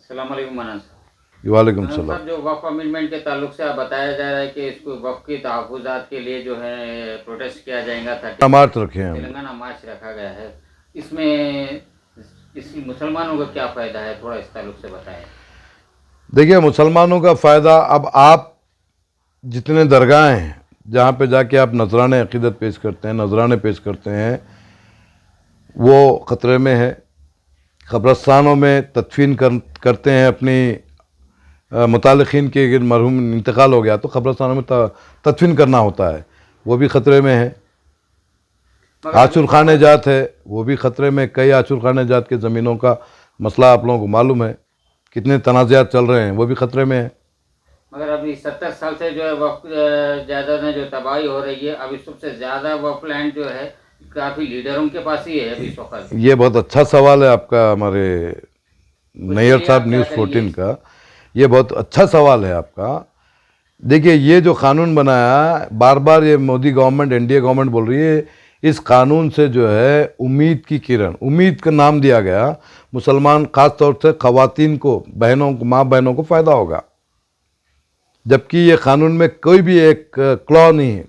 अस्सलाम वालेकुम मनान साहब। वालेकुम मनान सलाम। साहब, जो वक्फ अमेंडमेंट के ताल्लुक से आप बताया जा रहा है कि इसको वक्फ की तहफ़्फ़ुज़ात के लिए जो है प्रोटेस्ट किया जाएगा 30 मार्च रखे हैं हमने। तेलंगाना मार्च रखा गया है। इसमें इस मुसलमानों का क्या फ़ायदा है, थोड़ा इस ताल्लुक से बताएं। देखिए, मुसलमानों का फ़ायदा, अब आप जितने दरगाह हैं जहाँ पे जाके आप नजराने अक़ीदत पेश करते हैं, नजराने पेश करते हैं, वो ख़तरे में है। क़ब्रस्तानों में तदफीन करते हैं अपनी मुतालिकीन के, अगर मरहूम इंतकाल हो गया तो क़ब्रस्तानों में तदफीन करना होता है, वो भी ख़तरे में है। मगर अभी आचुर खाने जात है, वो भी ख़तरे में। कई आचुर खाने जात के ज़मीनों का मसला आप लोगों को मालूम है, कितने तनाज़ात चल रहे हैं, वो भी ख़तरे में है। मगर अभी 70 साल से जो है वक्फ जायदाद में जो तबाही हो रही है, अभी सबसे ज़्यादा वक्फ लैंड जो है काफ़ी लीडरों के पास ही है अभी इस वक्त। ये बहुत अच्छा सवाल है आपका, हमारे उसके नैयर लिए साहब आप क्या न्यूज़ करेंगे 14 का। ये बहुत अच्छा सवाल है आपका। देखिए, ये जो कानून बनाया, बार बार ये मोदी गवर्नमेंट, एनडीए गवर्नमेंट बोल रही है, इस कानून से जो है उम्मीद की किरण, उम्मीद का नाम दिया गया। मुसलमान ख़ास तौर से ख़वातीन को, बहनों को, माँ बहनों को फ़ायदा होगा। जबकि ये कानून में कोई भी एक क्लॉ नहीं है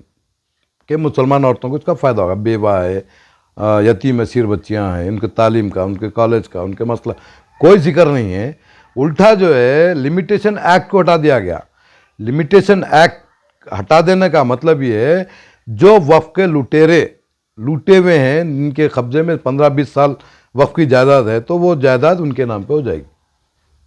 कि मुसलमान औरतों को इसका फ़ायदा होगा। बेवा है, यतीम असीर बच्चियाँ हैं, उनके तालीम का, उनके कॉलेज का, उनके मसला कोई जिक्र नहीं है। उल्टा जो है लिमिटेशन एक्ट को हटा दिया गया। लिमिटेशन एक्ट हटा देने का मतलब ये है, जो वफ़ के लुटेरे लूटे हुए हैं, इनके कब्जे में 15-20 साल वफ़ की जायदाद है, तो वो जायदाद उनके नाम पे हो जाएगी।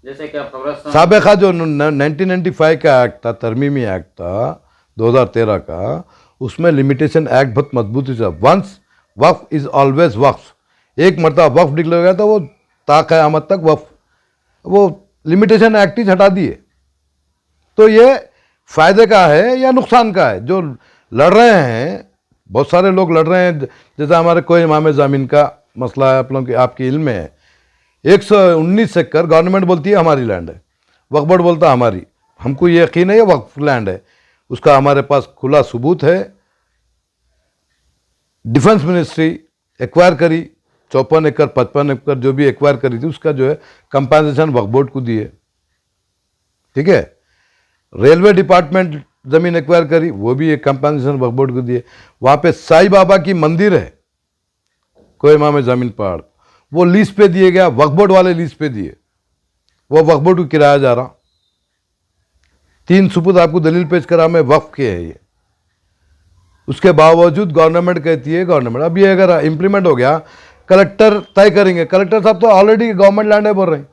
जैसे कि आप कब्रस्तान साबिक़ा जो 1995 का एक्ट था, तरमीमी एक्ट था 2013 का, उसमें लिमिटेशन एक्ट बहुत मजबूती से, वंस वक्फ इज़ ऑलवेज वक्फ, एक मरतबा वक्फ डिक्लेयर हो गया तो वो क़यामत तक वक्फ, वो लिमिटेशन एक्ट ही हटा दिए। तो ये फ़ायदे का है या नुकसान का है? जो लड़ रहे हैं, बहुत सारे लोग लड़ रहे हैं, जैसे हमारे कोई इमाम ज़मीन का मसला है, आप लोगों की आपकी इल्म में है। 119 एकड़ गवर्नमेंट बोलती है हमारी लैंड है, वक्फ बोर्ड बोलता है हमारी। हमको ये यकीन है ये वक्फ लैंड है, उसका हमारे पास खुला सबूत है। डिफेंस मिनिस्ट्री एक्वायर करी, 54 एकड़ 55 एकड़ जो भी एक्वायर करी थी, उसका जो है कंपनसेशन वक्फ बोर्ड को दिए। ठीक है। रेलवे डिपार्टमेंट ज़मीन एक्वायर करी, वो भी एक कंपनसेशन वक्फ बोर्ड को दिए। वहाँ पे साईं बाबा की मंदिर है कोहिमा में, ज़मीन पहाड़, वो लीज पे दिए गया, वक्फ बोर्ड वाले लीज पे दिए, वो वक्फ बोर्ड को किराया जा रहा। 3 सबूत आपको दलील पेश करा मैं, वक्फ के है ये। उसके बावजूद गवर्नमेंट कहती है, गवर्नमेंट अब ये अगर इम्प्लीमेंट हो गया, कलेक्टर तय करेंगे। कलेक्टर साहब तो ऑलरेडी गवर्नमेंट लैंड है बोल रहे हैं,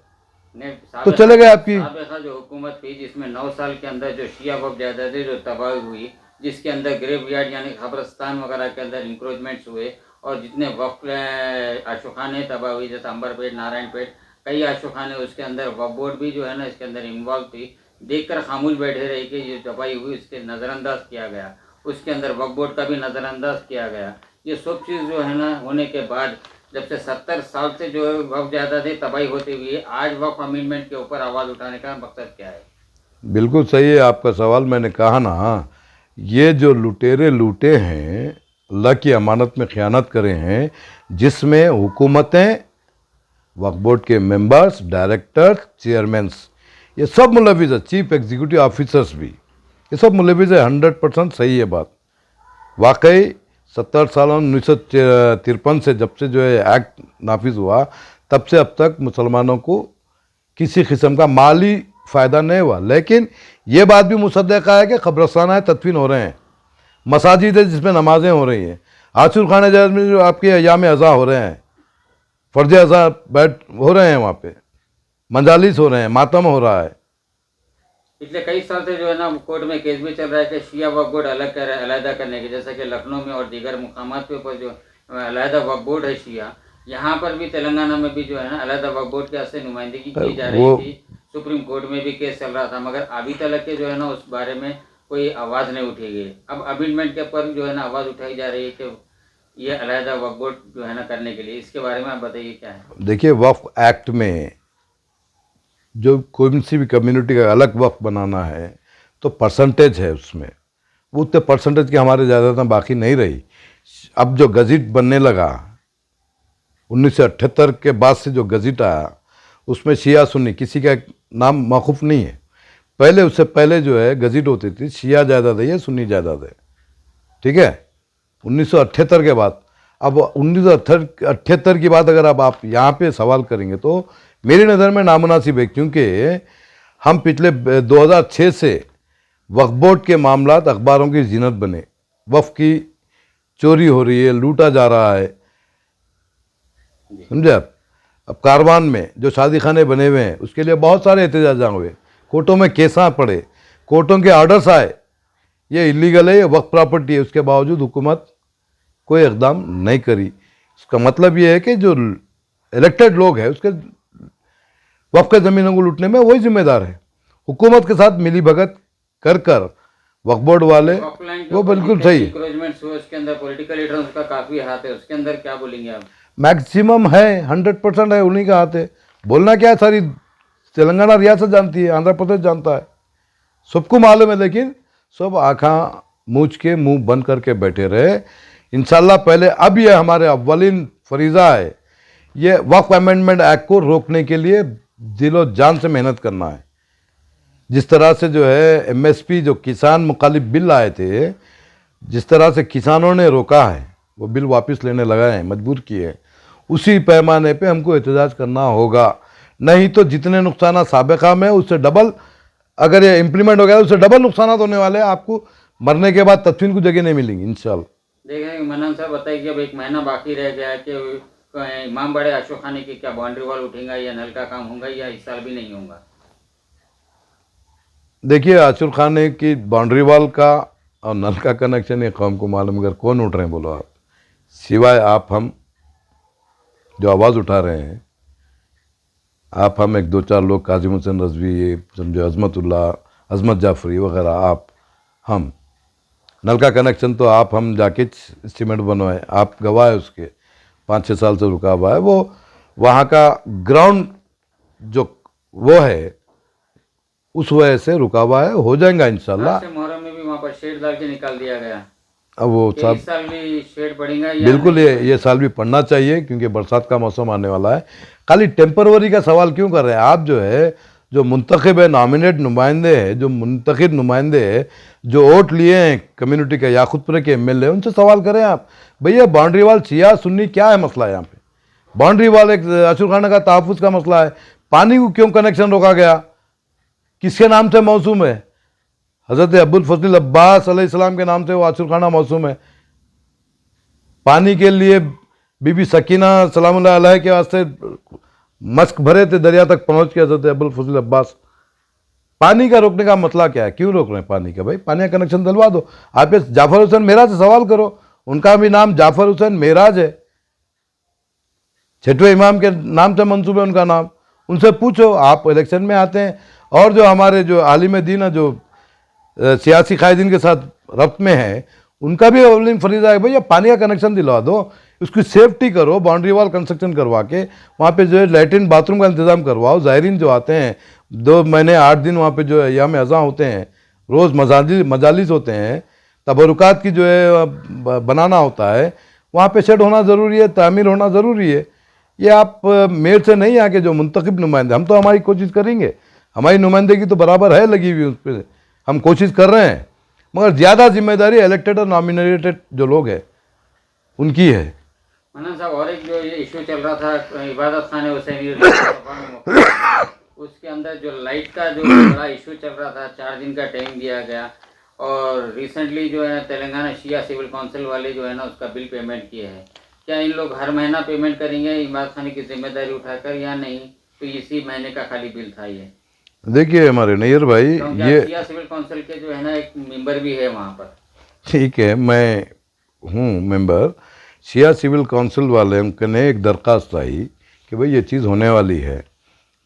तो चले गए आपकी। साबिक़ा जो हुकूमत थी, जिसमें 9 साल के अंदर जो शिया वक्फ जायदादें जो तबाही हुई, जिसके अंदर ग्रेव यार्ड यानी कब्रस्तान वगैरह के अंदर इंक्रोचमेंट्स हुए, और जितने वक्फ आशुखाने तबाह हुई, जैसे अंबरपेट, नारायणपेट, कई आशुखाने, उसके अंदर वक्फ बोर्ड भी जो है ना इसके अंदर इन्वॉल्व थी। देखकर खामोश बैठे रही कि ये तबाही हुई, इसके नज़रअंदाज किया गया, उसके अंदर वक्फ बोर्ड का भी नज़रअंदाज किया गया। ये सब चीज़ जो है ना होने के बाद, जब से 70 साल से जो है वक्फ जायदादें तबाही होती हुई है, आज वक्फ अमेंडमेंट के ऊपर आवाज़ उठाने का मकसद क्या है? बिल्कुल सही है आपका सवाल। मैंने कहा ना, ये जो लुटेरे लूटे हैं, अल्लाह की अमानत में ख़यानत करे हैं, जिसमें हुकूमतें, वक्फ बोर्ड के मेंबर्स, डायरेक्टर्स, चेयरमैन्स, ये सब मुलविज़ है, चीफ एग्जीक्यूटिव ऑफिसर्स भी, ये सब मुलविज़ है। 100% सही है बात। वाकई 70 साल 1953 से जब से जो है एक्ट नाफिज हुआ, तब से अब तक मुसलमानों को किसी किस्म का माली फ़ायदा नहीं हुआ। लेकिन ये बात भी मुसद्दक़ा है कि कब्रस्तान तदफीन हो रहे हैं, मसाजिद है जिसमें नमाज़ें हो रही हैं, आशुर खाने जात में जो आपके अयाम अज़ा हो रहे हैं, फ़र्ज अज़ा बैठ हो रहे हैं, वहाँ पे मंजालिस हो रहे हैं, मातम हो रहा है। पिछले कई साल से जो है ना कोर्ट में केस भी चल रहा है कि शिया वक्फ बोर्ड अलहदा करने की, जैसे कि लखनऊ में और दीगर मुकामात के ऊपर जो अलहदा वक्फ बोर्ड है शिया, यहाँ पर भी तेलंगाना में भी जो है ना अलहदा वक्फ बोर्ड के असर नुमाइंदगी की जा रही थी। सुप्रीम कोर्ट में भी केस चल रहा था, मगर अभी तक के जो है ना उस बारे में कोई आवाज़ नहीं उठी गई। अब अमेंडमेंट के ऊपर जो है ना आवाज़ उठाई जा रही है कि ये अलहदा वक्फ बोर्ड जो है ना करने के लिए, इसके बारे में आप बताइए क्या है? देखिए, वक्फ एक्ट में जो कोई सी भी कम्युनिटी का अलग वक्फ बनाना है तो परसेंटेज है उसमें, वो उतने परसेंटेज की हमारे ज़्यादातर बाकी नहीं रही। अब जो गज़ट बनने लगा 1978 के बाद से, जो गज़ट आया, उसमें शिया सुन्नी किसी का नाम मौकूफ नहीं है। पहले उससे पहले जो है गज़िट होती थी शिया जायदाद है या सुन्नी जायदाद है, ठीक है, 1978 के बाद। अब 1978 की बात अगर अब आप यहाँ पे सवाल करेंगे तो मेरी नज़र में नामुनासिब है, क्योंकि हम पिछले 2006 से वक्फ बोर्ड के मामलात अखबारों की जीनत बने, वक्फ की चोरी हो रही है, लूटा जा रहा है, समझे आप। अब कारवान में जो शादी खाने बने हुए हैं उसके लिए बहुत सारे एहतजाज हुए, कोर्टों में केसा पड़े, कोर्टों के ऑर्डर्स आए, ये इलीगल है, ये वक्फ प्रॉपर्टी है, उसके बावजूद हुकूमत कोई इक़दाम नहीं करी। इसका मतलब ये है कि जो इलेक्टेड लोग हैं उसके वक्फ के ज़मीनों को लूटने में वही जिम्मेदार है। हुकूमत के साथ मिली भगत कर कर वक्फ बोर्ड वाले, वो बिल्कुल सही। उसके अंदर पॉलिटिकल लीडर्स का काफ़ी हाथ है, उसके अंदर क्या बोलेंगे आप? मैक्सिमम है, 100% है, उन्हीं का हाथ है। बोलना क्या है, सारी तेलंगाना रियासत जानती है, आंध्र प्रदेश जानता है, सबको मालूम है, लेकिन सब आँखा मूछ के मुंह बंद करके बैठे रहे। इंशाल्लाह पहले अब ये हमारे अव्वलीन फरीज़ा है, ये वक्फ अमेंडमेंट एक्ट को रोकने के लिए दिलो जान से मेहनत करना है। जिस तरह से जो है एमएसपी जो किसान मुखालिफ बिल आए थे, जिस तरह से किसानों ने रोका है, वो बिल वापस लेने लगाए हैं, मजबूर किए, उसी पैमाने पे हमको एहतजाज करना होगा। नहीं तो जितने नुकसान साबिका में उससे डबल, अगर ये इम्प्लीमेंट हो गया उससे डबल नुकसान होने वाले हैं। आपको मरने के बाद तदफीन को जगह नहीं मिलेंगी इंशाल्लाह। देखें मन्नान साहब, बताइए कि अब एक महीना बाकी रह गया है कि इमाम बड़े आशुक खाने की क्या बाउंड्री वॉल उठेगा या नल का काम होगा या इस साल भी नहीं होगा? देखिए, आशुक खाने की बाउंड्री वॉल का और नल का कनेक्शन ये कौम को मालूम, अगर कौन उठ रहे हैं बोलो आप, सिवाय आप हम जो आवाज़ उठा रहे हैं, आप हम एक दो चार लोग, काजिम हुसैन रजवी, समझो अजमतुल्ला, अजमत जाफरी वगैरह, आप हम। नल का कनेक्शन तो आप हम जाके सीमेंट बनवाए, आप गवाह है उसके, 5-6 साल से रुका हुआ है वो। वहाँ का ग्राउंड जो वो है उस वजह से रुका हुआ है, हो जाएगा इंशाल्लाह। मुहर्रम में भी वहाँ पर शेड डाल के निकाल दिया गया, अब वो सब इस साल भी शेड पड़ेगा बिल्कुल, ये साल भी पड़ना चाहिए क्योंकि बरसात का मौसम आने वाला है। खाली टेम्परवरी का सवाल क्यों कर रहे हैं आप? जो है जो मुंतखब है, नॉमिनेट नुमाइंदे हैं, जो मुंतखब नुमाइंदे हैं, जो वोट लिए हैं कम्युनिटी के या खुदपुरे के एमएलए, उनसे सवाल करें आप, भैया बाउंड्री वाल शिया सुन्नी क्या है मसला यहाँ पे? बाउंड्री वाल एक आशुक खाना का तहफ़्फ़ुज़ का मसला है। पानी को क्यों कनेक्शन रोका गया, किसके नाम से मौसूम है? हज़रत अब्दुल फजल अब्बास अलैहिस्सलाम के नाम से वो आशुक खाना मौसूम है। पानी के लिए बीबी सकीना सलामुल्लाह अलैहा के वास्ते मस्क भरे थे, दरिया तक पहुंच के हज़रत अब्दुल फजल अब्बास। पानी का रोकने का मसला क्या है? क्यों रोक रहे हैं पानी का? भाई पानी का कनेक्शन दिलवा दो। आप इस जाफर हुसैन मेराज से सवाल करो, उनका भी नाम जाफर हुसैन मेराज है, 6वें इमाम के नाम से मंसूब है उनका नाम। उनसे पूछो, आप इलेक्शन में आते हैं। और जो हमारे जो आलिम दीन है, जो सियासी कायदीन के साथ रब्त में है, उनका भी अवलिन फरीज़ा है, भैया पानी का कनेक्शन दिलवा दो, उसकी सेफ्टी करो, बाउंड्री वॉल कंस्ट्रक्शन करवा के वहाँ पे जो है लैट्रिन बाथरूम का इंतज़ाम करवाओ। ज़ायरीन जो आते हैं 2 महीने 8 दिन वहाँ पे जो है याम अज़ा होते हैं, रोज़ मजालिस होते हैं, तबरुकात की जो है बनाना होता है, वहाँ पे शेड होना ज़रूरी है, तामीर होना ज़रूरी है। ये आप मेयर से नहीं आके जो मुंतखब नुमाइंदे, हम तो हमारी कोशिश करेंगे, हमारी नुमाइंदगी तो बराबर है लगी हुई, उस पर हम कोशिश कर रहे हैं, मगर ज़्यादा जिम्मेदारी इलेक्टेड और नॉमिनेटेड जो लोग हैं उनकी है। मन्नान साहब, और एक जो ये इशू चल रहा था इबादत खाने हुसैनी उसके अंदर जो लाइट का जो बड़ा इशू चल रहा था, 4 दिन का टाइम दिया गया, और रिसेंटली जो है तेलंगाना शिया सिविल काउंसिल वाले जो है ना उसका बिल पेमेंट किए हैं। क्या इन लोग हर महीना पेमेंट करेंगे इबादत खाने की जिम्मेदारी उठाकर या नहीं? तो इसी महीने का खाली बिल था ये। देखिए हमारे नैयर भाई, ये शिया सिविल काउंसिल के जो है ना एक मेंबर भी है वहाँ पर। ठीक है, मैं हूँ मेंबर। शिया सिविल काउंसिल वाले उनके एक दरख्वास्त आई कि भाई ये चीज़ होने वाली है,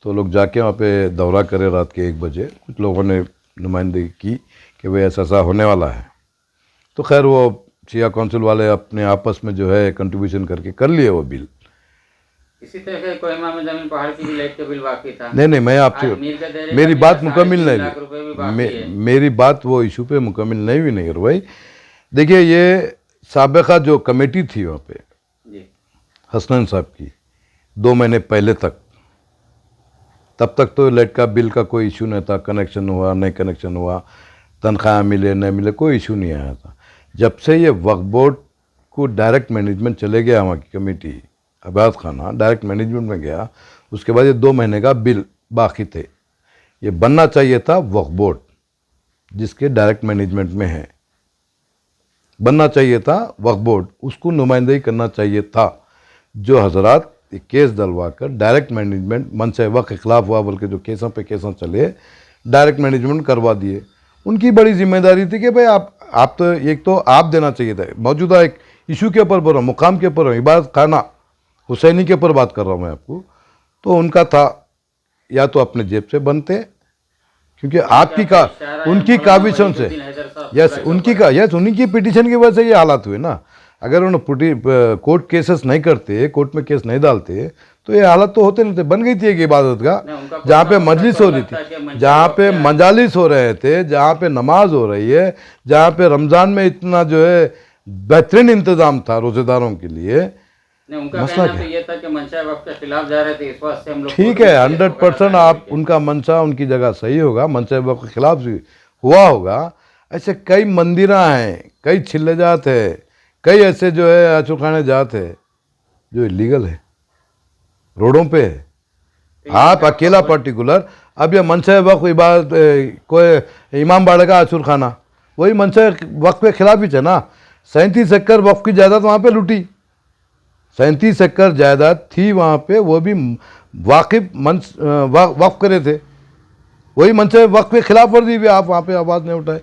तो लोग जाके वहाँ पे दौरा करें रात के 1 बजे। कुछ लोगों ने नुमाइंदगी की कि भाई ऐसा होने वाला है, तो खैर वो शिया काउंसिल वाले अपने आपस में जो है कंट्रीब्यूशन करके कर लिए वो बिल। इसी तरह से कोहिमा में जमीन पहाड़ की भी लाइट का बिल बाकी था। नहीं, मैं आपसे, मेरी बात मुकम्मिल नहीं, मेरी बात वो इशू पे मुकम्मिल नहीं हुई नहीं भाई। देखिए, ये साबिका जो कमेटी थी वहाँ पे हसनैन साहब की, 2 महीने पहले तक तब तक तो लाइट का बिल का कोई इशू नहीं था, कनेक्शन हुआ नहीं कनेक्शन हुआ, तनख्वाह मिले नहीं मिले, कोई इशू नहीं आया था। जब से ये वक्फ बोर्ड को डायरेक्ट मैनेजमेंट चले गया, वहाँ की कमेटी इबादत खाना डायरेक्ट मैनेजमेंट में गया, उसके बाद ये 2 महीने का बिल बाकी थे। ये बनना चाहिए था वक्फ बोर्ड जिसके डायरेक्ट मैनेजमेंट में है, बनना चाहिए था वक्फ बोर्ड, उसको नुमाइंदगी करना चाहिए था। जो हजरात केस डलवा कर डायरेक्ट मैनेजमेंट मनशा वक्फ के खिलाफ हुआ, बल्कि जो केसों पे केसों चले डायरेक्ट मैनेजमेंट करवा दिए, उनकी बड़ी जिम्मेदारी थी कि भाई आप तो एक तो आप देना चाहिए था। मौजूदा एक इशू के ऊपर बोल रहा हूँ, मुकाम के ऊपर, इबादत खाना हुसैनी के ऊपर बात कर रहा हूँ मैं आपको, तो उनका था या तो अपने जेब से बनते, क्योंकि आपकी का उनकी काविशों से उन्हीं की पिटीशन की वजह से ये हालात हुए ना। अगर उन्होंने कोर्ट केसेस नहीं करते, कोर्ट में केस नहीं डालते, तो ये हालत तो होते नहीं थे। बन गई थी एक इबादत का जहाँ पे मजलिस हो रही थी, जहाँ पे मजालिस हो रहे थे, जहाँ पे नमाज हो रही है, जहाँ पे रमज़ान में इतना जो है बेहतरीन इंतज़ाम था रोज़ेदारों के लिए। उनका कहना तो ये था कि मंशा वक्फ के खिलाफ जा रहे थे, इस वजह से हम लोग ठीक है, 100% आप उनका मंशा उनकी जगह सही होगा, मंशा वक्फ के खिलाफ भी हुआ होगा। ऐसे कई मंदिरा हैं, कई छिल्ले जात है, कई ऐसे जो है आचुखाने जात है जो इलीगल है, रोडों पे है। आप अकेला पर्टिकुलर, अब यह मंशा वक्फ इबादत कोई इमाम बाड़े का आचुर खाना वही मंशा वक्फ के खिलाफ ही थे ना। 37 एकड़ वक्फ की जायदाद वहाँ पे लूटी, 37 एकड़ जायदाद थी वहाँ पे, वो भी वाकिफ वक्फ करे थे, वही मंशा वक्फ के खिलाफ वर्जी भी आप वहाँ पे आवाज़ नहीं उठाए।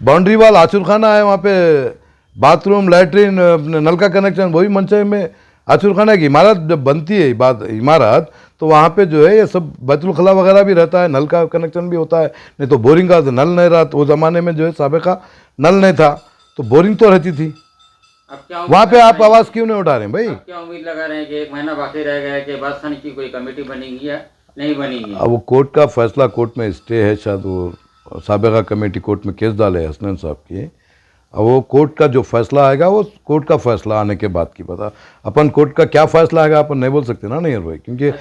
बाउंड्री वाल आचुर खाना है, वहाँ पे बाथरूम लैट्रिन नल का कनेक्शन वही मंशा में आचुर खाना की इमारत जब बनती है इमारत, तो वहाँ पे जो है ये सब बैतुल खला वगैरह भी रहता है, नल का कनेक्शन भी होता है, नहीं तो बोरिंग का नल नहीं रहा। तो वो ज़माने में जो है साबिका नल नहीं था तो बोरिंग तो रहती थी। वहाँ पे आप आवाज़ क्यों नहीं उठा रहे हैं भाई? क्या उम्मीद लगा रहे हैं कि 1 महीना बाकी रह गया है कि इबादत खाने की कोई कमेटी बनेगी या नहीं बनेगी? अब वो कोर्ट का फैसला, कोर्ट में स्टे है, शायद वो साबिका कमेटी कोर्ट में केस डाले हसनैन साहब की। अब वो कोर्ट का जो फैसला आएगा वो कोर्ट का फैसला आने के बाद की पता। अपन कोर्ट का क्या फैसला आएगा अपन नहीं बोल सकते ना नहीं भाई, क्योंकि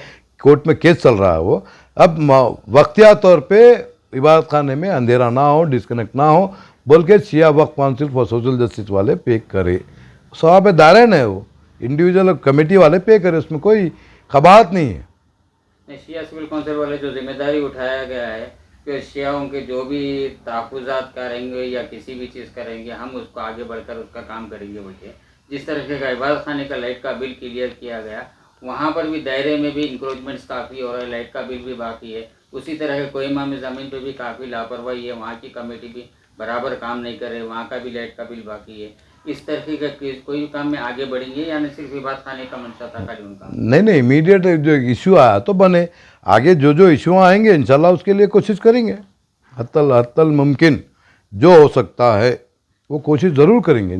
कोर्ट में केस चल रहा है वो। अब वक्तिया तौर पे इबादत खाने में अंधेरा ना हो, डिस्कनेक्ट ना हो, बोल के Shia Waqf council for social justice वाले पे करे, सवाब दायरे है, वो इंडिविजुअल कमेटी वाले पे करे, उसमें कोई खबात नहीं है। शिया सिविल काउंसिल वाले जो जिम्मेदारी उठाया गया है कि शियाओं के जो भी तहफ़्फ़ुज़ात करेंगे या किसी भी चीज़ करेंगे, हम उसको आगे बढ़कर उसका काम करेंगे बोल के, जिस तरह का इबादत खाने का लाइट का बिल क्लियर किया गया, वहाँ पर भी दायरे में भी इंक्रोचमेंट्स काफ़ी हो रहा है, लाइट का बिल भी बाकी है। उसी तरह के कोहिमा में ज़मीन पे भी काफ़ी लापरवाही है, वहाँ की कमेटी भी बराबर काम नहीं कर रहे, वहाँ का भी लाइट का बिल बाकी है। इस तरह का कोई काम में आगे बढ़ेंगे या सिर्फ इबादत खाने का मंशा था खाली उनका? नहीं, इमीडिएट जो इशू आया तो बने, आगे जो इशू आएंगे इंशाल्लाह उसके लिए कोशिश करेंगे, हत्तल मुमकिन जो हो सकता है वो कोशिश ज़रूर करेंगे।